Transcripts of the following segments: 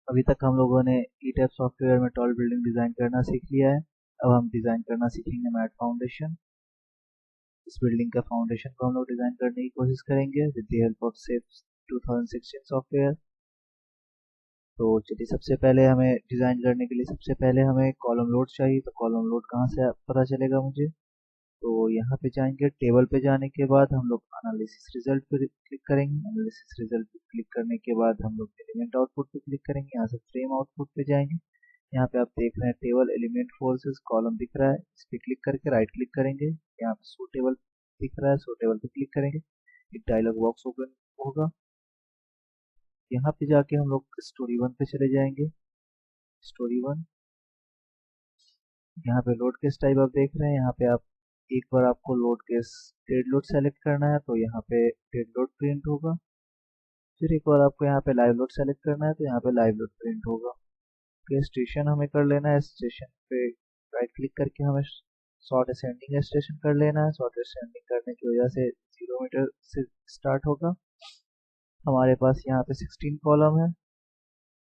अभी तक हम लोगों ने ईटैप सॉफ्टवेयर में टॉल बिल्डिंग डिज़ाइन करना सीख लिया है। अब हम डिज़ाइन करना सीखेंगे मैट फाउंडेशन। इस बिल्डिंग का फाउंडेशन को हम लोग डिज़ाइन करने की कोशिश करेंगे with the help of safe 2016 software. तो चलिए, सबसे पहले हमें डिज़ाइन करने के लिए सबसे पहले हमें कॉलम लोड चाहिए। तो कॉलम लोड कहाँ से पता चलेगा मुझे? तो यहाँ पे जाएंगे, टेबल पे जाने के बाद हम लोग एनालिसिस रिजल्ट पे क्लिक करेंगे। एनालिसिस रिजल्ट पे क्लिक करने के बाद हम लोग एलिमेंट आउटपुट पे क्लिक करेंगे। यहाँ से फ्रेम आउटपुट पे जाएंगे। यहाँ पे आप देख रहे हैं टेबल एलिमेंट फोर्सेस कॉलम दिख रहा है। इस पे क्लिक करके राइट क्लिक करेंगे। यहाँ पे शो टेबल दिख रहा है, शो टेबल पे क्लिक करेंगे। एक डायलॉग बॉक्स ओपन होगा। यहाँ पे जाके हम लोग स्टोरी 1 पे चले जाएंगे। स्टोरी 1, यहाँ पे लोड केस टाइप आप देख रहे हैं। यहाँ पे आप एक बार आपको load case dead load select करना है तो यहाँ पे डेड लोड प्रिंट होगा। फिर एक बार आपको यहाँ पे लाइव लोड सेलेक्ट करना है तो यहाँ पे लाइव लोड प्रिंट होगा। फिर स्टेशन हमें कर लेना है। स्टेशन पे राइट क्लिक करके हमें शॉर्ट असेंडिंग स्टेशन कर लेना है। शॉर्ट असेंडिंग करने की वजह से 0 मीटर से स्टार्ट होगा। हमारे पास यहाँ पे 16 कॉलम है,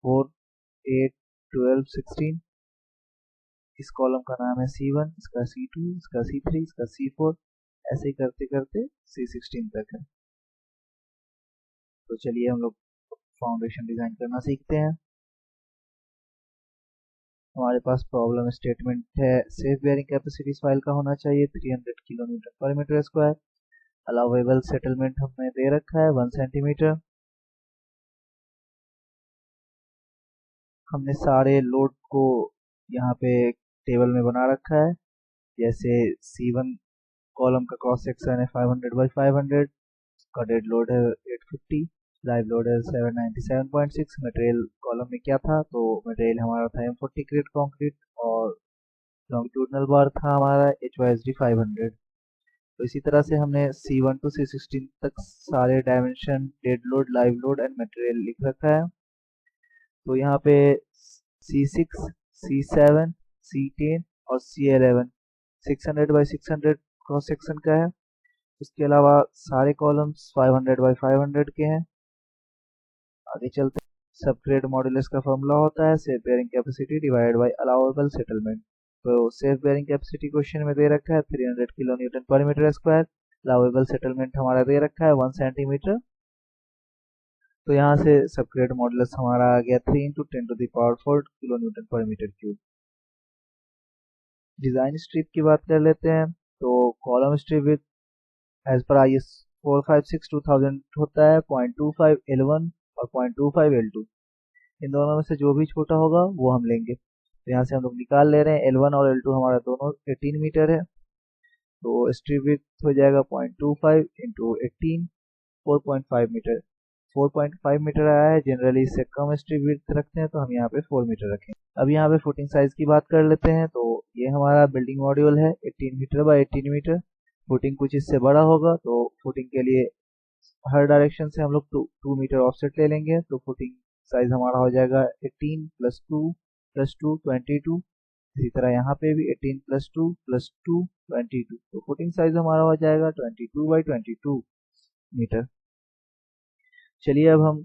4, 8, 12, 16। इस कॉलम का नाम है C1, इसका C2, इसका C3, इसका C4, ऐसे ही करते करते C16 तक है। तो चलिए हम लोग फाउंडेशन डिजाइन करना सीखते हैं। हमारे पास प्रॉब्लम स्टेटमेंट है, सेफ बेयरिंग कैपेसिटी फाइल का होना चाहिए 300 किलोमीटर पर मीटर स्क्वायर। अलाउेबल सेटलमेंट हमने दे रखा है 1 सेंटीमीटर। हमने सारे लोड को यहाँ पे टेबल में बना रखा है। जैसे C1 कॉलम का क्रॉस सेक्शन है 500 बाई 500, का डेड लोड है 850, लाइव लोड है 797.6। मटेरियल कॉलम में क्या था? तो मटेरियल हमारा था M40 ग्रेड कंक्रीट और लॉन्गिट्यूडनल बार था हमारा HYSD 500। तो इसी तरह से हमने C1 टू C16 तक सारे dimension, dead load, live load and material लिख रखा है। तो यहाँ पे C6, C7, C10 और C11 600 बाई 600 क्रॉस सेक्शन का है। इसके अलावा सारे कॉलम्स 500 बाई 500 के हैं। आगे चलते हैं। सब ग्रेड मॉड्यूलस का फॉर्मूला होता है safe bearing capacity divided by allowable settlement. तो सेफ बेयरिंग कैपेसिटी क्वेश्चन में दे रखा है 300 kilo newton per metre square. Allowable settlement हमारा दे रखा है 1 सेंटीमीटर। तो यहाँ से सब ग्रेड मॉड्यूलस हमारा आ गया 3 into 10 to the power 4 kilo newton per metre cube. Design strip की बात कर लेते हैं। तो कॉलम स्ट्रिप विथ एज पर IS 456-2000 होता है 0.25 L1 और 0.25 L2। इन दोनों में से जो भी छोटा होगा वो हम लेंगे। तो यहाँ से हम लोग निकाल ले रहे हैं। L1 और L2 हमारा दोनों 18 मीटर है। तो स्ट्रिप विड्थ हो जाएगा 0.25 इंटू 18, 4.5 मीटर। 4.5 मीटर आया है। जनरली इससे कम स्ट्रिप विड्थ रखते हैं तो हम यहाँ पे 4 मीटर रखें। अब यहाँ पे फुटिंग साइज की बात कर लेते हैं। तो ये हमारा बिल्डिंग मॉड्यूल है 18 मीटर बाई 18 मीटर। फुटिंग कुछ इससे बड़ा होगा तो फुटिंग के लिए हर डायरेक्शन से हम लोग 2 मीटर ऑफसेट ले लेंगे। तो फुटिंग साइज हमारा हो जाएगा 18 प्लस 2 प्लस 2 22। इसी तरह यहाँ पे भी 18 प्लस 2 प्लस 2 22। तो फुटिंग साइज हमारा हो जाएगा 22 बाई 22 मीटर। चलिए अब हम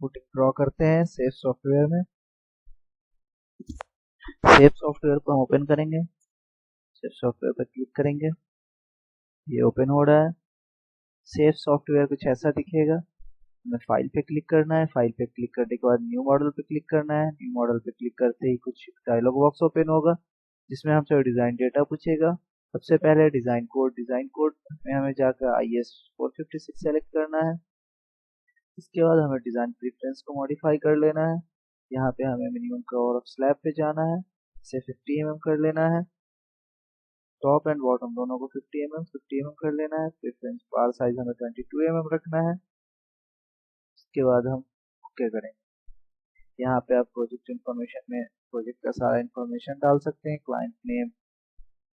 फुटिंग ड्रॉ करते हैं सेफ सॉफ्टवेयर में। सेफ सॉफ्टवेयर को हम ओपन करेंगे। सेफ सॉफ्टवेयर पर क्लिक करेंगे। ये ओपन हो रहा है। सेफ सॉफ्टवेयर कुछ ऐसा दिखेगा। हमें फाइल पे क्लिक करना है। फाइल पे क्लिक करने के बाद न्यू मॉडल पे क्लिक करना है। न्यू मॉडल पे क्लिक करते ही कुछ डायलॉग बॉक्स ओपन होगा जिसमें हमसे डिजाइन डेटा पूछेगा। सबसे पहले डिजाइन कोड में हमें जाकर IS 456 सेलेक्ट करना है। इसके बाद हमें डिजाइन प्रेफरेंस को मॉडिफाई कर लेना है। यहाँ पे हमें मिनिमम कवर ऑफ स्लैब पे जाना है, इसे 50 mm कर लेना है। टॉप एंड बॉटम दोनों को 50 mm कर लेना है। प्रेफरेंस बार साइज हमें 22 mm रखना है। इसके बाद हम ओके करेंगे। यहाँ पे आप प्रोजेक्ट इन्फॉर्मेशन में प्रोजेक्ट का सारा इन्फॉर्मेशन डाल सकते हैं, क्लाइंट नेम,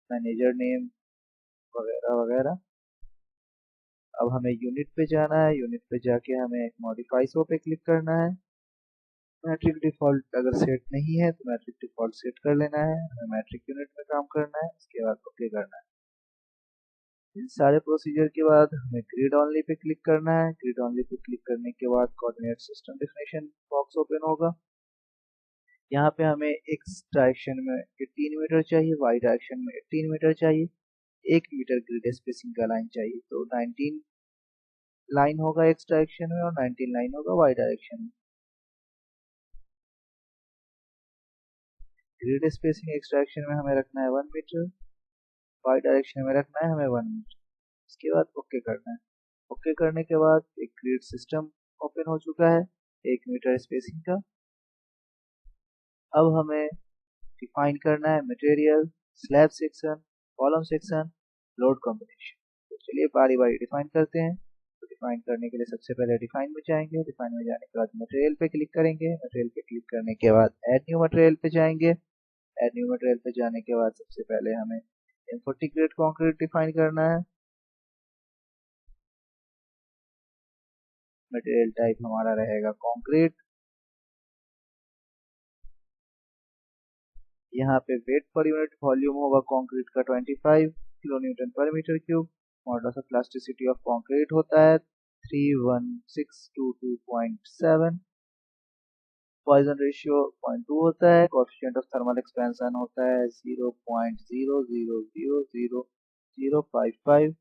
मैनेजर नेम वगैरह वगैरह। अब हमें यूनिट पे जाना है। यूनिट पे जाके हमें मॉडिफाई शो पे क्लिक करना है। मैट्रिक डिफॉल्ट अगर सेट नहीं है तो मैट्रिक डिफॉल्ट सेट कर लेना है। हमें मैट्रिक यूनिट में काम करना है। इसके बाद ओके करना है। इन सारे प्रोसीजर के बाद हमें ग्रिड ओनली पे क्लिक करना है। ग्रिड ओनली पे क्लिक करने के बाद coordinate system definition box open होगा। यहाँ पे हमें एक्स डायरेक्शन में 18 मीटर चाहिए, वाई डायरेक्शन में 18 मीटर चाहिए, 1 मीटर ग्रिड स्पेसिंग का लाइन चाहिए। तो 19 लाइन होगा एक्स डायरेक्शन में और 19 लाइन होगा वाई डायरेक्शन में। ग्रिड स्पेसिंग एक्स डायरेक्शन में हमें रखना है 1 मीटर, वाई डायरेक्शन में रखना है हमें 1 मीटर। इसके बाद ओके करना है। ओके करने के बाद एक ग्रिड सिस्टम ओपन हो चुका है 1 मीटर स्पेसिंग का। अब हमें डिफाइन करना है material, slab section, column section, load combination. तो चलिए बारी बारी डिफाइन करते हैं। तो डिफाइन करने के लिए सबसे पहले डिफाइन में जाएंगे। डिफाइन में जाने के बाद मटेरियल पे क्लिक करेंगे। मटेरियल पे क्लिक करने के बाद ऐड न्यू मटेरियल पे जाएंगे। ऐड न्यू मटेरियल पे जाने के बाद सबसे पहले हमें M40 ग्रेड कंक्रीट डिफाइन करना है। मटेरियल टाइप हमारा रहेगा कंक्रीट। यहाँ पे वेट पर यूनिट वॉल्यूम होगा कंक्रीट का 25 kilo newton per metre cube. Modulus of plasticity of concrete होता है 31622.7। पॉइजन रेशियो 0.2 होता है। कोएफिशिएंट ऑफ थर्मल एक्सपेंशन होता है 0.000055।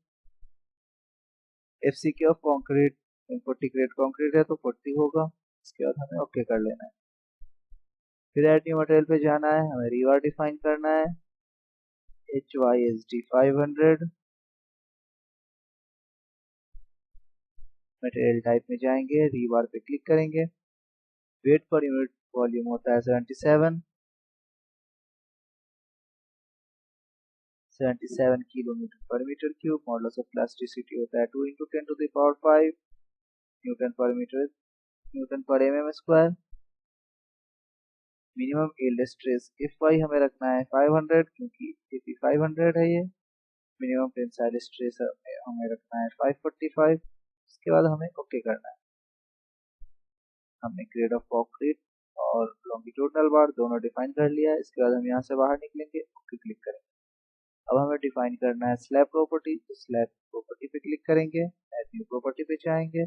एफसीके ऑफ कंक्रीट 40 ग्रेड कंक्रीट है तो 40 होगा। इसके बाद हमें ओके कर लेना है। फिर ऐड न्यू मटेरियल पे जाना है। हमें रीवार डिफाइन करना है HYSD 500। मटेरियल टाइप में जाएंगे, रीवार पे क्लिक करेंगे। वेट पर यूनिट वॉल्यूम होता है 77 kilo newton per metre cube. Modulus of plasticity होता है 2 × 10⁵ newton per metre newton per mm square. Minimum yield stress Fy हमें रखना है 500 क्योंकि Fe 500 है ये। मिनिमम टेंसाइल स्ट्रेस हमें रखना है 545। इसके बाद हमें ओके करना है। हमने ग्रेड ऑफ कंक्रीट और लॉन्गिट्यूडनल बार दोनों डिफाइन कर लिया है। इसके बाद हम यहाँ से बाहर निकलेंगे, ओके क्लिक करेंगे। अब हमें डिफाइन करना है स्लैब प्रॉपर्टी। तो स्लैब प्रॉपर्टी पे क्लिक करेंगे, ऐड न्यू प्रॉपर्टी पे जाएंगे।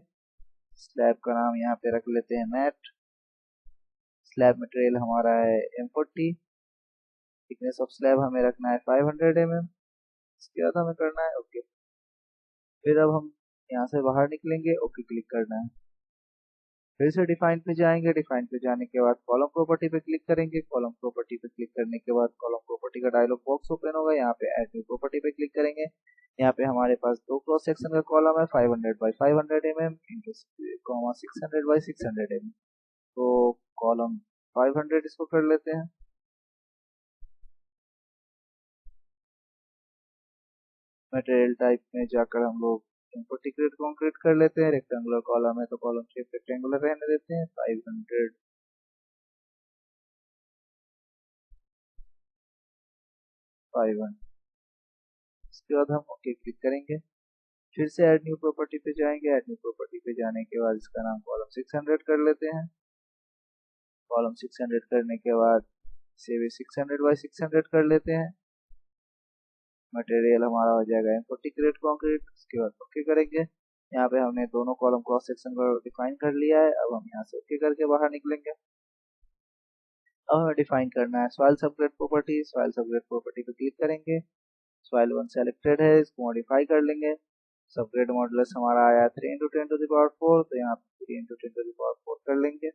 स्लैब का नाम यहाँ पे रख लेते हैं मैट। स्लैब मटेरियल हमारा है M40। थिकनेस ऑफ स्लैब हमें रखना है 500 mm। इसके बाद हमें करना है ओके। फिर अब हम यहाँ से बाहर निकलेंगे, ओके क्लिक करना है। फिर से डिफाइन पे जाएंगे। डिफाइन पे जाने के बाद कॉलम प्रॉपर्टी पे क्लिक करेंगे। कॉलम प्रॉपर्टी पे क्लिक करने के बाद कॉलम प्रॉपर्टी का डायलॉग बॉक्स ओपन होगा। यहाँ पे ऐड न्यू प्रॉपर्टी पे क्लिक करेंगे। यहाँ पे हमारे पास दो क्रॉस सेक्शन का कॉलम है 500 by 500 mm into 600 by 600 mm। तो कॉलम 500 इसको कर लेते हैं। मटेरियल टाइप में जाकर हम लोग M40 ग्रेड कंक्रीट कर लेते हैं। रेक्टेंगुलर कॉलम है तो कॉलम शेप रेक्टेंगुलर रहने देते हैं 500 500। इसके बाद हम ओके क्लिक करेंगे। फिर से ऐड न्यू प्रॉपर्टी पे जाएंगे। ऐड न्यू प्रॉपर्टी पे जाने के बाद इसका नाम कॉलम 600 कर लेते हैं। कॉलम 600 करने के बाद इसे भी 600 बाई 600 कर लेते हैं। मटेरियल हमारा हो जाएगा M40 ग्रेड कंक्रीट। उसके बाद ओके करेंगे। यहाँ पे हमने दोनों कॉलम क्रॉस सेक्शन को डिफाइन कर लिया है। अब हम यहाँ से ओके करके बाहर निकलेंगे। अब हमें डिफाइन करना है soil subgrade property. Soil subgrade property पे क्लिक करेंगे। सॉइल 1 सेलेक्टेड है, इसको मॉडिफाई कर लेंगे। सबग्रेड मॉडुलस हमारा आया 3 × 10⁴ तो यहाँ पे 3 × 10⁴ कर लेंगे।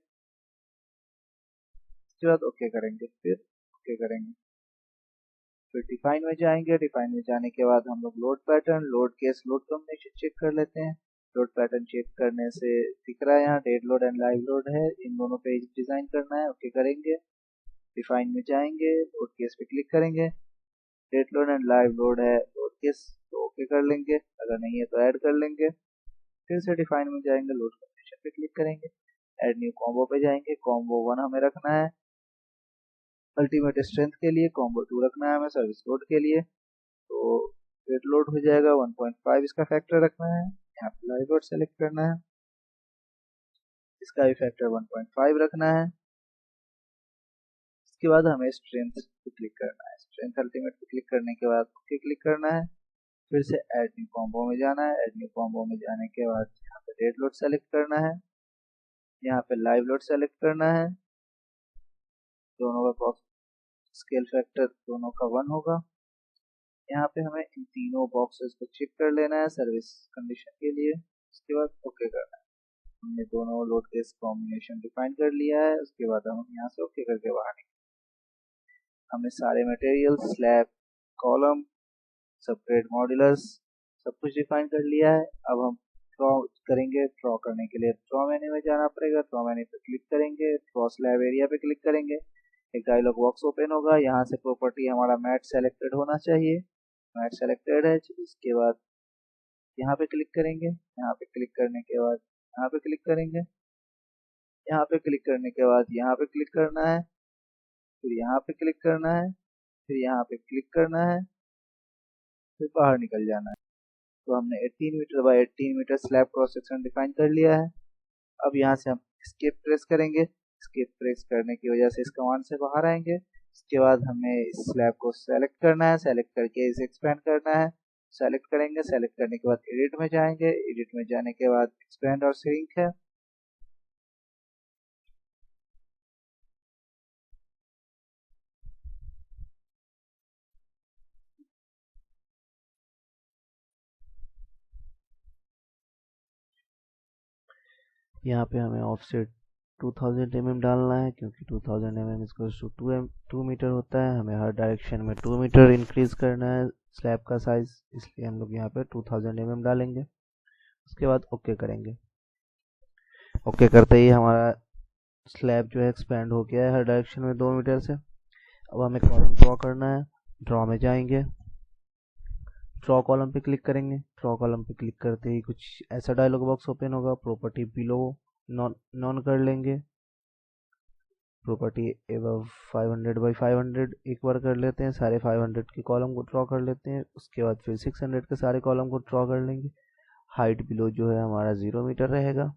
उसके बाद ओके करेंगे। फिर ओके करेंगे। फिर डिफाइन में जाएंगे। डिफाइन में जाने के बाद हम लोग load pattern, load case, load combination check कर लेते हैं। लोड पैटर्न चेक करने से दिख रहा है यहाँ dead load and live load है, इन दोनों पे डिजाइन करना है। ओके करेंगे। डिफाइन में जाएंगे, लोड केस पे क्लिक करेंगे। Dead load and live load है लोड केस तो ओके कर लेंगे, अगर नहीं है तो ऐड कर लेंगे। फिर से डिफाइन में जाएंगे, लोड कॉम्बिनेशन पे क्लिक करेंगे। ऐड न्यू कॉम्बो पे जाएंगे। कॉम्बो 1 हमें रखना है अल्टीमेट स्ट्रेंथ के लिए, कॉम्बो 2 रखना है हमें सर्विस लोड के लिए। तो वेट लोड हो जाएगा 1.5 इसका फैक्टर रखना है। यहाँ पे लाइव लोड सेलेक्ट करना है, इसका भी फैक्टर 1.5 रखना है। इसके बाद हमें स्ट्रेंथ पे क्लिक करना है। स्ट्रेंथ अल्टीमेट पे क्लिक करने के बाद ओके क्लिक करना है। फिर से ऐड न्यू कॉम्बो में जाना है। ऐड न्यू कॉम्बो में जाने के बाद यहाँ पे डेड लोड सेलेक्ट करना है, यहाँ पे लाइव लोड सेलेक्ट करना है। दोनों का स्केल फैक्टर दोनों का 1 होगा। यहाँ पे हमें इन तीनों बॉक्सेस को चेक कर लेना है सर्विस कंडीशन के लिए। उसके बाद ओके करना है। हमने दोनों लोड केस कॉम्बिनेशन डिफाइन कर लिया है। उसके बाद हम यहाँ से ओके करके बाहर निकलेंगे। हमने सारे material, slab, column, separate modulus सब कुछ डिफाइन कर लिया है। अब हम ड्रॉ करेंगे। ड्रॉ करने के लिए ड्रॉ मेन्यू में जाना पड़ेगा। ड्रॉ मेन्यू पे क्लिक करेंगे, ड्रॉ स्लैब एरिया पे क्लिक करेंगे, एक डायलॉग बॉक्स ओपन होगा। यहाँ से प्रॉपर्टी हमारा मैट सेलेक्टेड होना चाहिए। मैट सेलेक्टेड है। इसके बाद यहाँ पे क्लिक करेंगे। यहाँ पे क्लिक करने के बाद यहाँ पे क्लिक करेंगे। यहाँ पे क्लिक करने के बाद यहाँ पे क्लिक करना है, फिर यहाँ पे क्लिक करना है, फिर यहाँ पे क्लिक करना है, फिर बाहर निकल जाना है। तो हमने 18 metre by 18 metre slab cross section define कर लिया है। अब यहाँ से हम एस्केप प्रेस करेंगे। एस्केप प्रेस करने की वजह से इस कमांड से बाहर आएंगे। इसके बाद हमें इस स्लैब को सेलेक्ट करना है। सेलेक्ट करके इसे एक्सपेंड करना है। सेलेक्ट करेंगे। सेलेक्ट करने के बाद एडिट में जाएंगे। एडिट में जाने के बाद एक्सपेंड और श्रिंक है। यहाँ पे हमें ऑफसेट 2000 mm डालना है, क्योंकि 2000 mm इसको 2 मीटर होता है। हमें हर डायरेक्शन में 2 मीटर इंक्रीज करना है स्लैब का साइज, इसलिए हम लोग यहाँ पे 2000 mm डालेंगे। उसके बाद ओके करेंगे। ओके करते ही हमारा स्लैब जो है एक्सपेंड हो गया है हर डायरेक्शन में 2 मीटर से। अब हमें कॉलम ड्रॉ करना है। ड्रॉ में जाएंगे, ड्रॉ कॉलम पे क्लिक करेंगे। ड्रॉ कॉलम पे क्लिक करते ही कुछ ऐसा डायलॉग बॉक्स ओपन होगा। प्रॉपर्टी बिलो नॉन कर लेंगे। प्रॉपर्टी एबव 500 बाई 500 एक बार कर लेते हैं। सारे 500 के कॉलम को ड्रॉ कर लेते हैं। उसके बाद फिर 600 के सारे कॉलम को ड्रॉ कर लेंगे। हाइट बिलो जो है हमारा 0 मीटर रहेगा।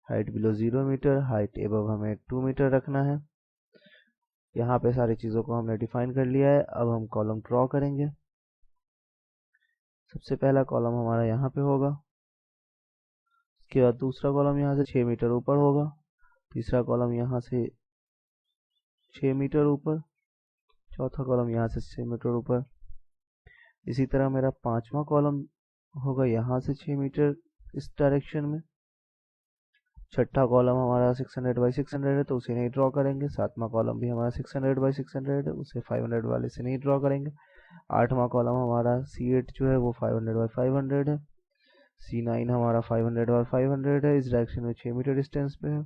Height below 0 metre. Height above हमें 2 मीटर रखना है। यहाँ पे सारी चीज़ों को हमने डिफाइन कर लिया है। अब हम कॉलम ड्रॉ करेंगे। सबसे पहला कॉलम हमारा यहाँ पे होगा। उसके बाद दूसरा कॉलम यहाँ से 6 मीटर ऊपर होगा। तीसरा कॉलम यहाँ से 6 मीटर ऊपर। चौथा कॉलम यहाँ से 6 मीटर ऊपर। इसी तरह मेरा पांचवा कॉलम होगा यहाँ से 6 मीटर इस डायरेक्शन में। छठा कॉलम हमारा 600 बाई 600 है, तो उसे नहीं ड्रॉ करेंगे। सातवां कॉलम भी हमारा 600 बाई 600 है, उसे 500 वाले से नहीं ड्रॉ करेंगे। आठवां कॉलम हमारा C8 जो है वो 500 बाई 500 है। C9 हमारा 500 बाई 500 है, इस डायरेक्शन में 6 मीटर डिस्टेंस पे है।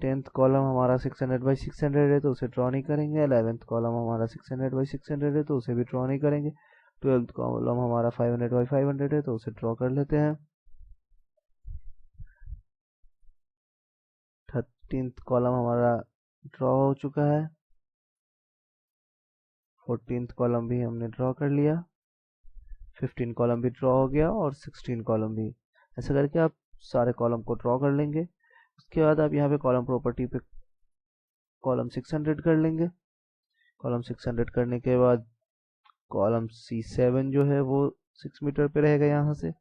10th कॉलम हमारा 600 बाई 600 है, तो उसे ड्रॉ नहीं करेंगे। 11th कॉलम हमारा 600 बाई 600 है, तो उसे भी ड्रॉ नहीं करेंगे। 12th कॉलम हमारा 500 बाई 500 है, तो उसे ड्रॉ कर लेते हैं। 13th कॉलम हमारा ड्रॉ हो चुका है। 14th कॉलम भी हमने ड्रॉ कर लिया। 15 कॉलम भी ड्रॉ हो गया और 16 कॉलम भी। ऐसा करके आप सारे कॉलम को ड्रॉ कर लेंगे। उसके बाद आप यहाँ पे कॉलम प्रॉपर्टी पे कॉलम 600 कर लेंगे। कॉलम 600 करने के बाद कॉलम C7 जो है वो 6 मीटर पे रहेगा यहाँ से।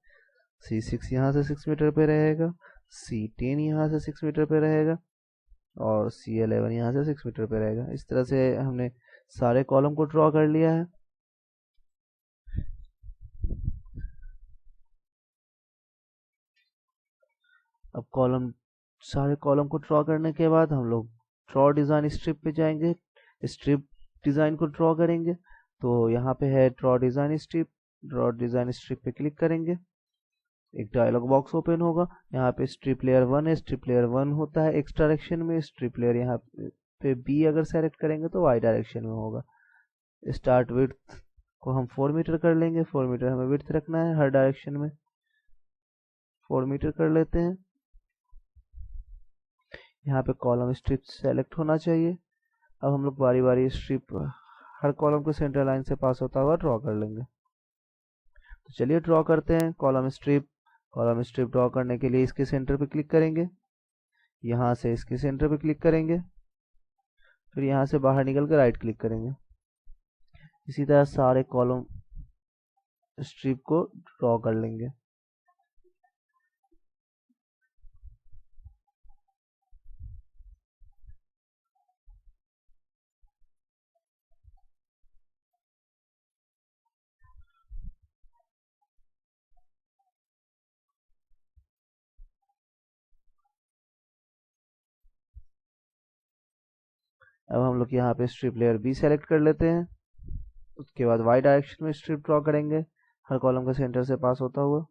C6 यहाँ से 6 मीटर पे रहेगा। C10 यहाँ से 6 मीटर पे रहेगा और C11 यहाँ से 6 मीटर पे रहेगा। इस तरह से हमने सारे कॉलम को ड्रॉ कर लिया है। अब सारे कॉलम को ड्रॉ करने के बाद हम लोग ड्रॉ डिज़ाइन स्ट्रिप पे जाएंगे। स्ट्रिप डिज़ाइन को ड्रॉ करेंगे। तो यहाँ पे है draw design strip. Draw design strip पे क्लिक करेंगे, एक डायलॉग बॉक्स ओपन होगा। यहाँ पे स्ट्रिप लेयर 1 है। स्ट्रिप लेयर 1 होता है एक्स डायरेक्शन में। स्ट्रिप लेयर यहाँ पे बी अगर सेलेक्ट करेंगे तो वाई डायरेक्शन में होगा। स्टार्ट विड्थ को हम 4 मीटर कर लेंगे। 4 मीटर हमें विड्थ रखना है हर डायरेक्शन में। 4 मीटर कर लेते हैं। यहाँ पे कॉलम स्ट्रिप सेलेक्ट होना चाहिए। अब हम लोग बारी बारी स्ट्रिप हर कॉलम को सेंटर लाइन से पास होता हुआ ड्रॉ कर लेंगे। तो चलिए ड्रॉ करते हैं column strip. Column strip draw करने के लिए इसके सेंटर पे क्लिक करेंगे। यहाँ से इसके सेंटर पे क्लिक करेंगे, फिर यहाँ से बाहर निकल कर राइट क्लिक करेंगे। इसी तरह सारे कॉलम स्ट्रिप को ड्रॉ कर लेंगे। अब हम लोग यहाँ पे स्ट्रिप लेयर बी सेलेक्ट कर लेते हैं। उसके बाद वाई डायरेक्शन में स्ट्रिप ड्रॉ करेंगे हर कॉलम के सेंटर से पास होता हुआ।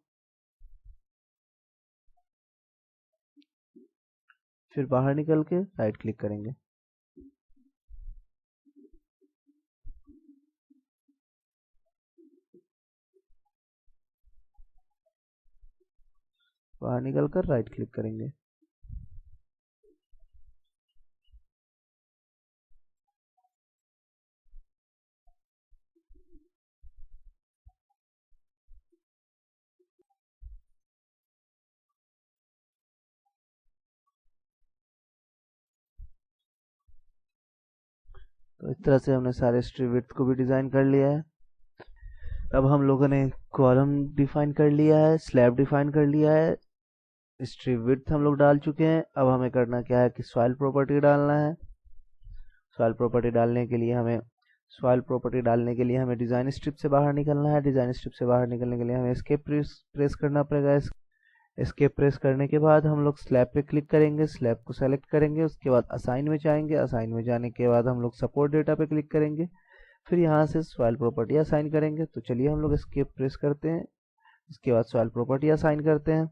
फिर बाहर निकल के राइट क्लिक करेंगे। बाहर निकल कर राइट क्लिक करेंगे। तो इस तरह से हमने सारे स्ट्रिप विड्थ को भी डिजाइन कर लिया है। अब हम लोगों ने कॉलम डिफाइन कर लिया है, स्लैब डिफाइन कर लिया है, स्ट्रिप विड्थ हम लोग डाल चुके हैं। अब हमें करना क्या है कि सॉइल प्रॉपर्टी डालना है। सॉइल प्रॉपर्टी डालने के लिए हमें डिजाइन स्ट्रिप से बाहर निकलना है। डिजाइन स्ट्रिप से बाहर निकलने के लिए हमें एस्केप प्रेस करना पड़ेगा। एस्केप प्रेस करने के बाद हम लोग स्लैब पे क्लिक करेंगे, स्लैब को सेलेक्ट करेंगे। उसके बाद असाइन में जाएंगे। असाइन में जाने के बाद हम लोग सपोर्ट डेटा पे क्लिक करेंगे। फिर यहाँ से सॉइल प्रॉपर्टी असाइन करेंगे। तो चलिए हम लोग एस्केप प्रेस करते हैं। उसके बाद सॉइल प्रॉपर्टी असाइन करते हैं।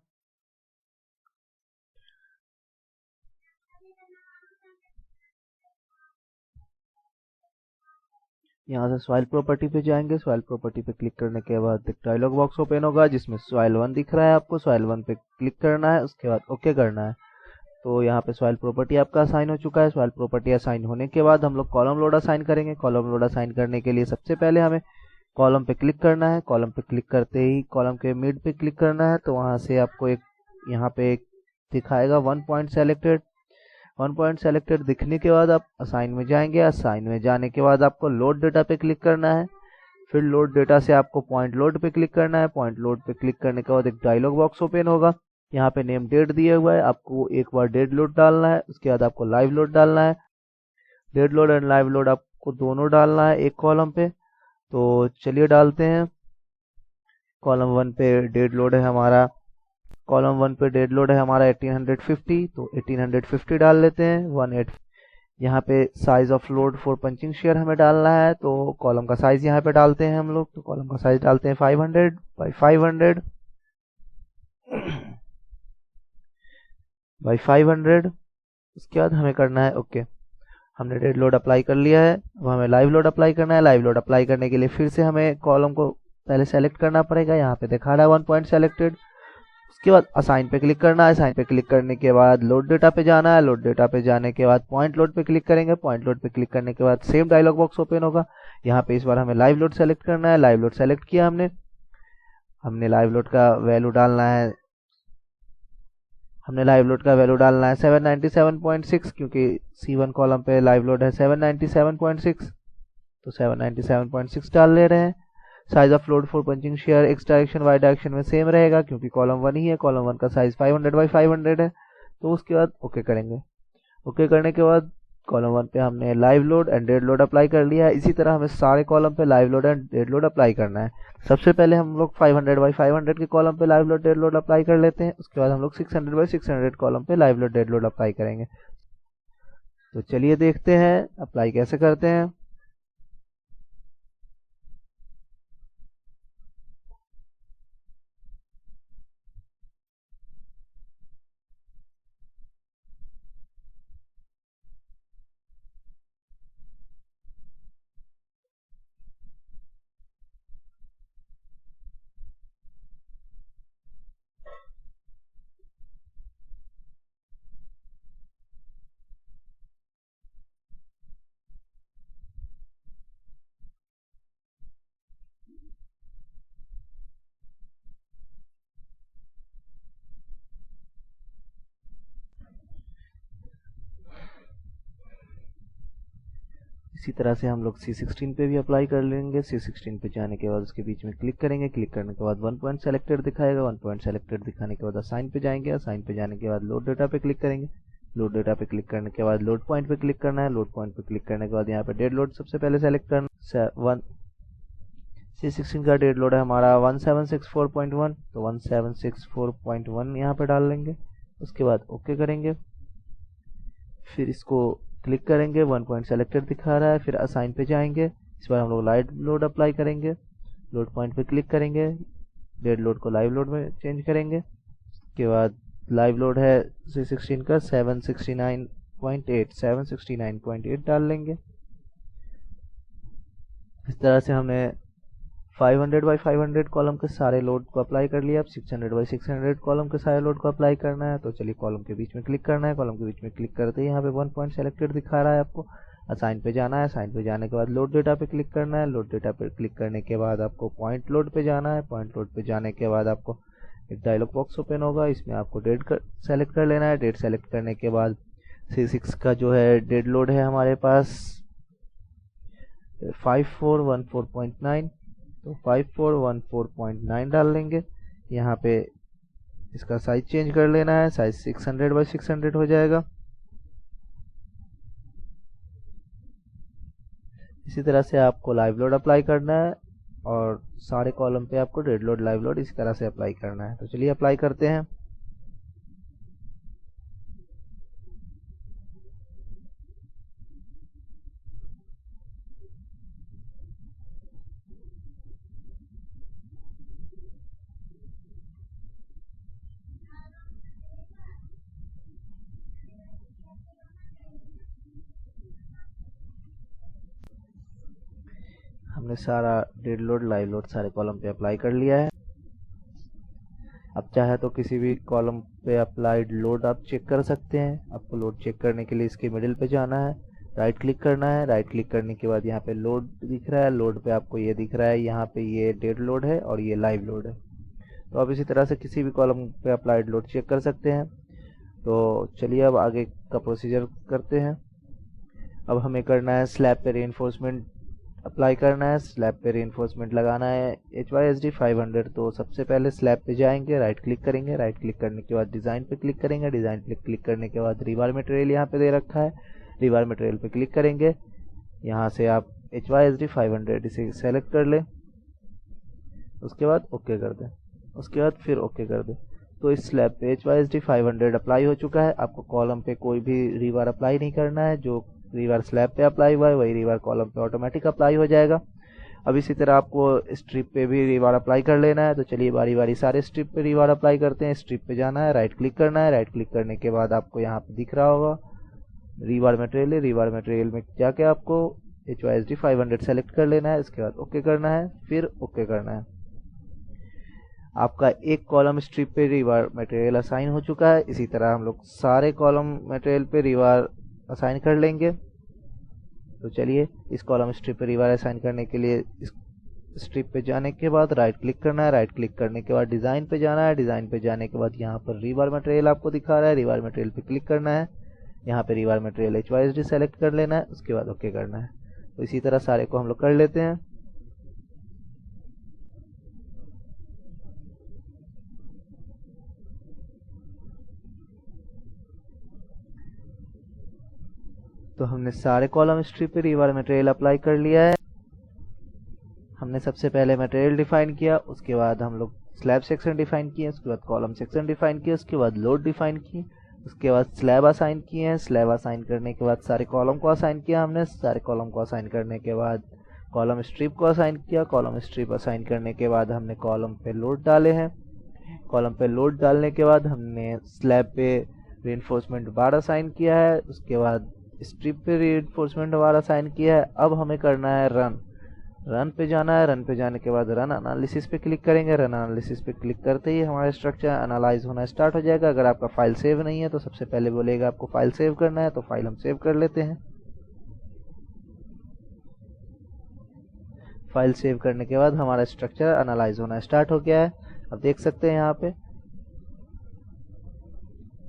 यहाँ से सॉइल प्रॉपर्टी पे जाएंगे। सॉइल प्रॉपर्टी पे क्लिक करने के बाद एक डायलॉग बॉक्स ओपन होगा जिसमें सॉइल 1 दिख रहा है। आपको सॉइल 1 पे क्लिक करना है। उसके बाद ओके करना है। तो यहाँ पे सॉइल प्रॉपर्टी आपका असाइन हो चुका है। सॉइल प्रॉपर्टी असाइन होने के बाद हम लोग कॉलम लोड असाइन करेंगे। कॉलम लोड असाइन करने के लिए सबसे पहले हमें कॉलम पे क्लिक करना है। कॉलम पे क्लिक करते ही कॉलम के मिड पे क्लिक करना है। तो वहां से आपको एक यहाँ पे एक दिखाएगा 1 पॉइंट सेलेक्टेड। 1 पॉइंट सेलेक्टेड दिखने के बाद आप असाइन में जाएंगे। असाइन में जाने के बाद आपको लोड डेटा पे क्लिक करना है। फिर लोड डेटा से आपको पॉइंट लोड पे क्लिक करना है। पॉइंट लोड पे क्लिक करने के बाद एक डायलॉग बॉक्स ओपन होगा। यहाँ पे नेम डेट दिया हुआ है। आपको एक बार डेड लोड डालना है। उसके बाद आपको लाइव लोड डालना है। Dead load and live load आपको दोनों डालना है एक कॉलम पे। तो चलिए डालते हैं। कॉलम 1 पे डेड लोड है हमारा कॉलम 1 पे डेड लोड है हमारा 1850। तो 1850 डाल लेते हैं। 18। यहाँ पे size of load for punching share हमें डालना है। तो कॉलम का साइज यहाँ पे डालते हैं हम लोग। तो कॉलम का साइज डालते हैं 500 बाई 500 बाई 500। उसके बाद हमें करना है ओके। हमने डेड लोड अप्लाई कर लिया है। अब हमें लाइव लोड अप्लाई करना है। लाइव लोड अप्लाई करने के लिए फिर से हमें कॉलम को पहले सेलेक्ट करना पड़ेगा। यहाँ पे दिखा रहा है 1 पॉइंट सेलेक्टेड। उसके बाद असाइन पे क्लिक करना है। असाइन पे क्लिक करने के बाद लोड डेटा पे जाना है। लोड डेटा पे जाने के बाद पॉइंट लोड पे क्लिक करेंगे। पॉइंट लोड पे क्लिक करने के बाद सेम डायलॉग बॉक्स ओपन होगा। यहाँ पे इस बार हमें लाइव लोड सेलेक्ट करना है। लाइव लोड सेलेक्ट किया हमने लाइव लोड का वैल्यू डालना है। हमने लाइव लोड का वैल्यू डालना है 797.6 क्योंकि C1 कॉलम पे लाइव लोड है 797.6। तो 797.6 डाल ले रहे हैं। Size of load for punching shear X direction Y direction में सेम रहेगा क्योंकि कॉलम 1 ही है। कॉलम 1 का साइज 500 बाई 500 है। तो उसके बाद ओके करेंगे। ओके करने के बाद कॉलम 1 पे हमने live load and dead load apply कर लिया है। इसी तरह हमें सारे कॉलम पे live load and dead load apply करना है। सबसे पहले हम लोग 500 बाई 500 के कॉलम पे live load dead load apply कर लेते हैं। उसके बाद हम लोग 600 बाई 600 कॉलम पे live load dead load apply करेंगे। तो चलिए देखते हैं अप्लाई कैसे करते हैं। इसी तरह से हम लोग C16 पे भी अप्लाई कर लेंगे। C16 पे जाने के बाद उसके बीच में क्लिक करेंगे। क्लिक करने के बाद वन पॉइंट सेलेक्टेड दिखाएगा। वन पॉइंट सेलेक्टेड दिखाने के बाद असाइन पे जाएंगे। असाइन पे जाने के बाद लोड डेटा पे क्लिक करेंगे। लोड डेटा पे क्लिक करने के बाद लोड पॉइंट पे क्लिक करना है। लोड पॉइंट पे क्लिक करने के बाद यहाँ पे डेड लोड सबसे पहले सेलेक्ट करना। C16 का डेड लोड है हमारा 1764.1, तो 1764.1 यहाँ पे डाल लेंगे। उसके बाद ओके करेंगे। फिर इसको क्लिक करेंगे। वन पॉइंट सेलेक्टेड दिखा रहा है। फिर असाइन पे जाएंगे। इस बार हम लोग लाइव लोड अप्लाई करेंगे। लोड पॉइंट पे क्लिक करेंगे। डेड लोड को लाइव लोड में चेंज करेंगे। उसके बाद लाइव लोड है C16 का 769.8 डाल लेंगे। इस तरह से हमने 500x500 कॉलम के सारे लोड को अप्लाई कर लिया। अब 600x600 कॉलम के सारे लोड को अप्लाई करना है। तो चलिए कॉलम के बीच में क्लिक करना है। कॉलम के बीच में क्लिक करते ही यहाँ पे वन पॉइंट सेलेक्टेड दिखा रहा है आपको। असाइन पे जाना है। असाइन पे जाने के बाद लोड डेटा पे क्लिक करना है। लोड डेटा पे क्लिक करने के बाद आपको पॉइंट लोड पे जाना है। पॉइंट लोड पे जाने के बाद आपको एक डायलॉग बॉक्स ओपन होगा। इसमें आपको डेट सेलेक्ट कर लेना है। डेट सेलेक्ट करने के बाद C6 का जो है डेड लोड है हमारे पास 5414.9, तो 5414.9 डाल लेंगे। यहाँ पे इसका साइज चेंज कर लेना है। साइज 600x600 हो जाएगा। इसी तरह से आपको लाइव लोड अप्लाई करना है और सारे कॉलम पे आपको डेड लोड लाइव लोड इसी तरह से अप्लाई करना है। तो चलिए अप्लाई करते हैं। हमने सारा डेड लोड लाइव लोड सारे कॉलम पे अप्लाई कर लिया है। अब चाहे तो किसी भी कॉलम पे अप्लाइड लोड आप चेक कर सकते हैं। आपको लोड चेक करने के लिए इसके मिडिल पे जाना है, राइट क्लिक करना है। राइट क्लिक करने के बाद यहाँ पे लोड दिख रहा है। लोड पे आपको ये दिख रहा है, यहाँ पे ये डेड लोड है और ये लाइव लोड है। तो आप इसी तरह से किसी भी कॉलम पे अप्लाइड लोड चेक कर सकते हैं। तो चलिए अब आगे का प्रोसीजर करते हैं। अब हमें करना है स्लैब पे रीइंफोर्समेंट अप्लाई करना है। स्लैब पे रीइंफोर्समेंट लगाना है HYSD 500। तो सबसे पहले स्लैब पे जाएंगे, राइट क्लिक करेंगे। राइट क्लिक करने के बाद डिज़ाइन पे क्लिक करेंगे। डिज़ाइन पे क्लिक करने के बाद रिबार मटेरियल यहाँ पे दे रखा है। रिबार मटेरियल पे क्लिक करेंगे। यहाँ से आप HYSD 500 इसे सेलेक्ट कर लें। उसके बाद ओके कर दें। उसके बाद फिर ओके कर दें। तो इस स्लैब पे HYSD 500 अप्लाई हो चुका है। आपको कॉलम पे कोई भी रिबार अप्लाई नहीं करना है। जो रिबार स्लैब पे अप्लाई हुआ है वही रिबार कॉलम पे ऑटोमेटिक अप्लाई हो जाएगा। अब इसी तरह आपको स्ट्रिप पे भी रिबार अप्लाई कर लेना है। तो चलिए बारी बारी सारे स्ट्रिप पे रिबार अप्लाई करते हैं। स्ट्रिप पे जाना है, राइट क्लिक करना है। राइट क्लिक करने के बाद आपको यहाँ पे दिख रहा होगा रिबार मटेरियल। रिबार मटेरियल में जाके आपको HYSD 500 सेलेक्ट कर लेना है। इसके बाद ओके करना है, फिर ओके करना है। आपका एक कॉलम स्ट्रिप पे रिबार मटेरियल असाइन हो चुका है। इसी तरह हम लोग सारे कॉलम मटेरियल पे रिबार असाइन कर लेंगे। तो चलिए इस कॉलम स्ट्रिप पे रिबार असाइन करने के लिए इस स्ट्रिप पे जाने के बाद राइट क्लिक करना है। राइट क्लिक करने के बाद डिज़ाइन पे जाना है। डिज़ाइन पे जाने के बाद यहाँ पर रिबार मटेरियल आपको दिखा रहा है। रिबार मटेरियल पे क्लिक करना है। यहाँ पे रिबार मटेरियल HYSD सेलेक्ट कर लेना है। उसके बाद ओके करना है। तो इसी तरह सारे को हम लोग कर लेते हैं। तो हमने सारे कॉलम स्ट्रिप पे रिबार मटेरियल अप्लाई कर लिया है। हमने सबसे पहले मटेरियल डिफाइन किया, उसके बाद हम लोग स्लैब सेक्शन डिफाइन किए, उसके बाद कॉलम सेक्शन डिफाइन किए, उसके बाद लोड डिफाइन किए, उसके बाद स्लैब असाइन किए हैं। स्लैब असाइन करने के बाद सारे कॉलम को असाइन किया हमने। सारे कॉलम को असाइन करने के बाद कॉलम स्ट्रिप को असाइन किया। कॉलम स्ट्रिप असाइन करने के बाद हमने कॉलम पे लोड डाले हैं। कॉलम पे लोड डालने के बाद हमने स्लैब पे रीइंफोर्समेंट बार असाइन किया है। उसके बाद स्ट्रिप पे रीइंफोर्समेंट बार असाइन किया है। अब हमें करना है रन। रन पे जाना है। रन पे जाने के बाद रन एनालिसिस पे क्लिक करेंगे। रन एनालिसिस पे क्लिक करते ही हमारा स्ट्रक्चर एनालाइज होना स्टार्ट हो जाएगा। अगर आपका फाइल सेव नहीं है तो सबसे पहले बोलेगा आपको फाइल सेव करना है, तो फाइल हम सेव कर लेते हैं। फाइल सेव करने के बाद हमारा स्ट्रक्चर एनालाइज होना स्टार्ट हो गया है। अब देख सकते हैं यहाँ पे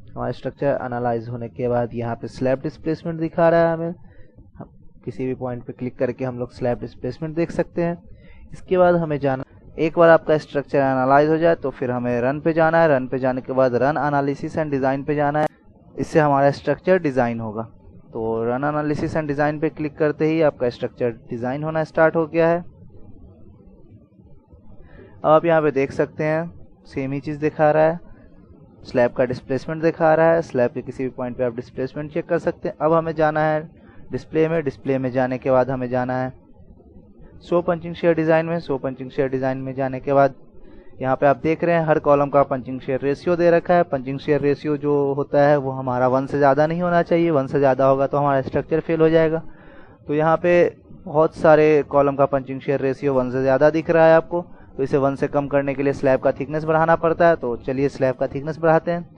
हमारा स्ट्रक्चर एनालाइज होने के बाद यहाँ पे स्लैब डिस्प्लेसमेंट दिखा रहा है हमें। किसी भी पॉइंट पे क्लिक करके हम लोग स्लैब डिस्प्लेसमेंट देख सकते हैं। इसके बाद हमें जाना, एक बार आपका स्ट्रक्चर एनालाइज हो जाए तो फिर हमें रन पे जाना है। रन पे जाने के बाद रन एनालिसिस एंड डिज़ाइन पे जाना है। इससे हमारा स्ट्रक्चर डिज़ाइन होगा। तो रन एनालिसिस एंड डिज़ाइन पे क्लिक करते ही आपका स्ट्रक्चर डिज़ाइन होना स्टार्ट हो गया है। अब आप यहाँ पे देख सकते हैं सेम ही चीज़ दिखा रहा है, स्लैब का डिस्प्लेसमेंट दिखा रहा है। स्लैब के किसी भी पॉइंट पे आप डिस्प्लेसमेंट चेक कर सकते हैं। अब हमें जाना है डिस्प्ले में। डिस्प्ले में जाने के बाद हमें जाना है शो पंचिंग शेयर डिज़ाइन में। शो पंचिंग शेयर डिज़ाइन में जाने के बाद यहाँ पे आप देख रहे हैं हर कॉलम का पंचिंग शेयर रेशियो दे रखा है। पंचिंग शेयर रेशियो जो होता है वो हमारा 1 से ज़्यादा नहीं होना चाहिए। 1 से ज़्यादा होगा तो हमारा स्ट्रक्चर फेल हो जाएगा। तो यहाँ पे बहुत सारे कॉलम का पंचिंग शेयर रेशियो 1 से ज़्यादा दिख रहा है आपको। तो इसे 1 से कम करने के लिए स्लैब का थिकनेस बढ़ाना पड़ता है। तो चलिए स्लैब का थिकनेस बढ़ाते हैं।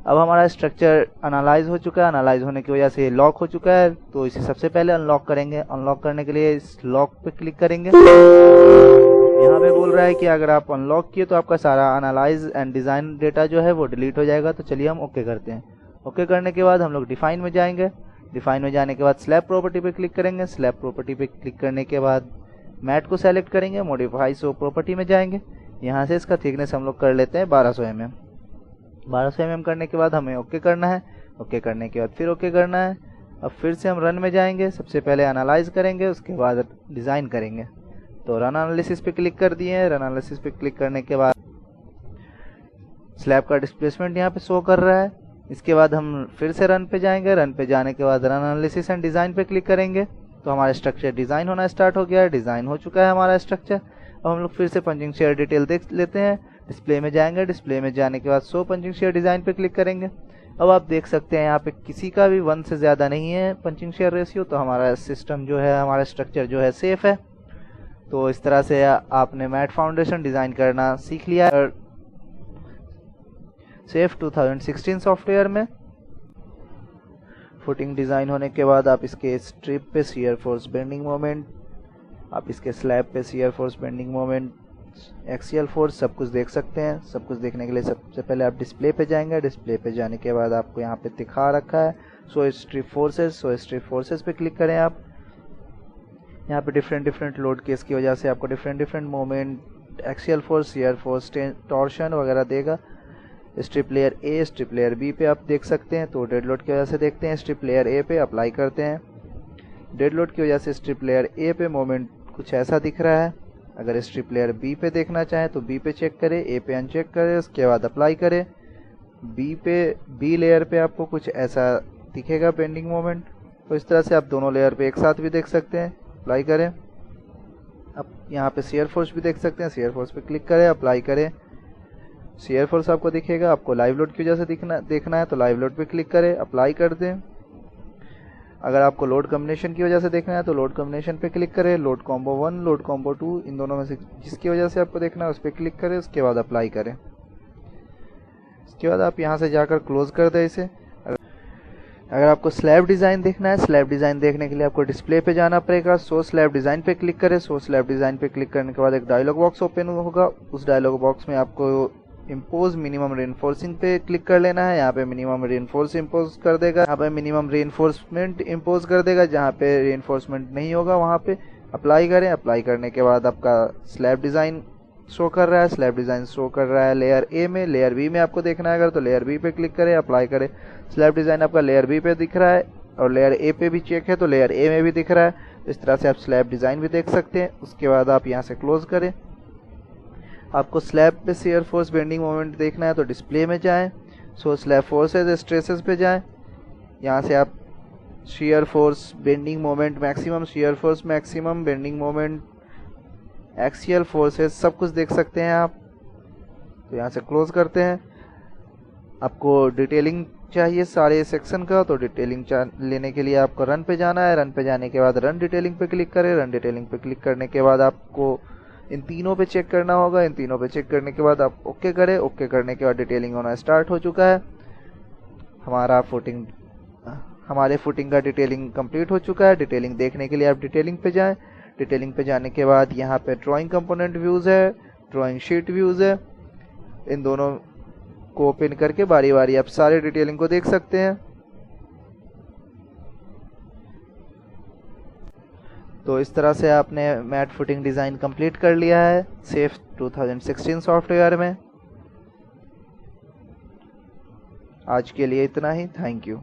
अब हमारा स्ट्रक्चर एनालाइज हो चुका है। एनालाइज होने की वजह से लॉक हो चुका है। तो इसे सबसे पहले अनलॉक करेंगे। अनलॉक करने के लिए इस लॉक पे क्लिक करेंगे। यहाँ पे बोल रहा है कि अगर आप अनलॉक किए तो आपका सारा एनालाइज एंड डिज़ाइन डेटा जो है वो डिलीट हो जाएगा। तो चलिए हम ओके करते हैं। ओके करने के बाद हम लोग डिफाइन में जाएंगे। डिफाइन में जाने के बाद स्लैब प्रॉपर्टी पे क्लिक करेंगे। स्लैब प्रॉपर्टी पे क्लिक करने के बाद मैट को सेलेक्ट करेंगे। मॉडिफाई शो प्रॉपर्टी में जाएंगे। यहाँ से इसका थिकनेस हम लोग कर लेते हैं 1200 mm। 1200 mm करने के बाद हमें ओके करना है। ओके करने के बाद फिर ओके करना है। अब फिर से हम रन में जाएंगे। सबसे पहले एनालाइज करेंगे, उसके बाद डिज़ाइन करेंगे। तो रन एनालिसिस पे क्लिक कर दिए हैं। रन एनालिसिस पे क्लिक करने के बाद स्लैब का डिस्प्लेसमेंट यहाँ पे शो कर रहा है। इसके बाद हम फिर से रन पे जाएंगे। रन पे जाने के बाद रन एनालिसिस एंड डिज़ाइन पे क्लिक करेंगे। तो हमारा स्ट्रक्चर डिज़ाइन होना स्टार्ट हो गया है। डिज़ाइन हो चुका है हमारा स्ट्रक्चर। अब हम लोग फिर से पंचिंग शेयर डिटेल देख लेते हैं। डिस्प्ले में जाएंगे। डिस्प्ले में जाने के बाद शो पंचिंग शेयर डिज़ाइन पे क्लिक करेंगे। अब आप देख सकते हैं यहाँ पे किसी का भी 1 से ज़्यादा नहीं है पंचिंग शेयर रेशियो। तो हमारा सिस्टम जो है, हमारा स्ट्रक्चर जो है सेफ़ है। तो इस तरह से आपने मैट फाउंडेशन डिज़ाइन करना सीख लिया है सेफ 2016 सॉफ्टवेयर में। फुटिंग डिज़ाइन होने के बाद आप इसके स्ट्रिप पे शियर फोर्स बेंडिंग मोमेंट, आप इसके स्लैब पे shear force bending moment, axial force सब कुछ देख सकते हैं। सब कुछ देखने के लिए सबसे पहले आप डिस्प्ले पे जाएंगे। डिस्प्ले पे जाने के बाद आपको यहाँ पे दिखा रखा है show strip forces. Show strip forces पे क्लिक करें आप। यहाँ पे डिफरेंट लोड केस की वजह से आपको different moment, axial force, shear force, torsion वगैरह देगा। Strip layer A, strip layer B पे आप देख सकते हैं। तो डेड लोड की वजह से देखते हैं स्ट्रिप लेयर ए पे अप्लाई करते हैं। डेड लोड की वजह से स्ट्रिप लेयर ए पे मोमेंट कुछ ऐसा दिख रहा है। अगर स्ट्रिप लेयर बी पे देखना चाहें तो बी पे चेक करें, ए पे अनचेक करें, उसके बाद अप्लाई करें। बी लेयर पे आपको कुछ ऐसा दिखेगा बेंडिंग मोमेंट। तो इस तरह से आप दोनों लेयर पे एक साथ भी देख सकते हैं। अप्लाई करें। अब यहाँ पे शियर फोर्स भी देख सकते हैं। शियर फोर्स पे क्लिक करें, अप्लाई करें। शियर फोर्स आपको दिखेगा। आपको लाइव लोड की वजह से देखना है तो लाइव लोड पे क्लिक करें, अप्लाई कर दें। अगर आपको लोड कॉम्बिनेशन की वजह से देखना है तो लोड कॉम्बिनेशन पे क्लिक करें। लोड कॉम्बो 1, लोड कॉम्बो 2, इन दोनों में से जिसकी वजह से आपको देखना है उस पर क्लिक करें, उसके बाद अप्लाई करें। इसके बाद आप यहाँ से जाकर क्लोज कर दें इसे। अगर आपको स्लैब डिज़ाइन देखना है, स्लैब डिज़ाइन देखने के लिए आपको डिस्प्ले पे जाना पड़ेगा। शो स्लैब डिज़ाइन पे क्लिक करें। शो स्लैब डिज़ाइन पे क्लिक करने के बाद एक डायलॉग बॉक्स ओपन होगा। उस डायलॉग बॉक्स में आपको इम्पोज मिनिमम रेनफोर्सिंग पे क्लिक कर लेना है। यहाँ पे मिनिमम रेनफोर्स इम्पोज कर देगा। यहाँ पे मिनिमम रेनफोर्समेंट इम्पोज कर देगा। जहाँ पे रेनफोर्समेंट नहीं होगा वहाँ पे अप्लाई करें। अप्लाई करने के बाद आपका स्लैब डिज़ाइन शो कर रहा है। स्लैब डिज़ाइन शो कर रहा है लेयर ए में। लेयर बी में आपको देखना है अगर तो लेयर बी पे क्लिक करें, अप्लाई करें। स्लैब डिज़ाइन आपका लेयर बी पे दिख रहा है और लेयर ए पे भी चेक है तो लेयर ए में भी दिख रहा है। इस तरह से आप स्लैब डिज़ाइन भी देख सकते हैं। उसके बाद आप यहाँ से क्लोज करें। आपको स्लैब पे शियर फोर्स बेंडिंग मोमेंट देखना है तो डिस्प्ले में जाएं। सो स्लैब फोर्सेज स्ट्रेसेस पे जाएं। यहाँ से आप shear force bending moment maximum, shear force maximum, bending moment, axial forces सब कुछ देख सकते हैं आप। तो यहाँ से क्लोज करते हैं। आपको डिटेलिंग चाहिए सारे सेक्शन का तो डिटेलिंग लेने के लिए आपको रन पे जाना है। रन पे जाने के बाद रन डिटेलिंग पे क्लिक करें। रन डिटेलिंग पे क्लिक करने के बाद आपको इन तीनों पे चेक करना होगा। इन तीनों पे चेक करने के बाद आप ओके करें। ओके करने के बाद डिटेलिंग होना स्टार्ट हो चुका है। हमारे फुटिंग का डिटेलिंग कंप्लीट हो चुका है। डिटेलिंग देखने के लिए आप डिटेलिंग पे जाएं। डिटेलिंग पे जाने के बाद यहाँ पे ड्राइंग कंपोनेंट व्यूज़ है, ड्राइंग शीट व्यूज़ है। इन दोनों को ओपन करके बारी बारी आप सारे डिटेलिंग को देख सकते हैं। तो इस तरह से आपने मैट फुटिंग डिज़ाइन कंप्लीट कर लिया है सेफ 2016 सॉफ्टवेयर में। आज के लिए इतना ही, थैंक यू।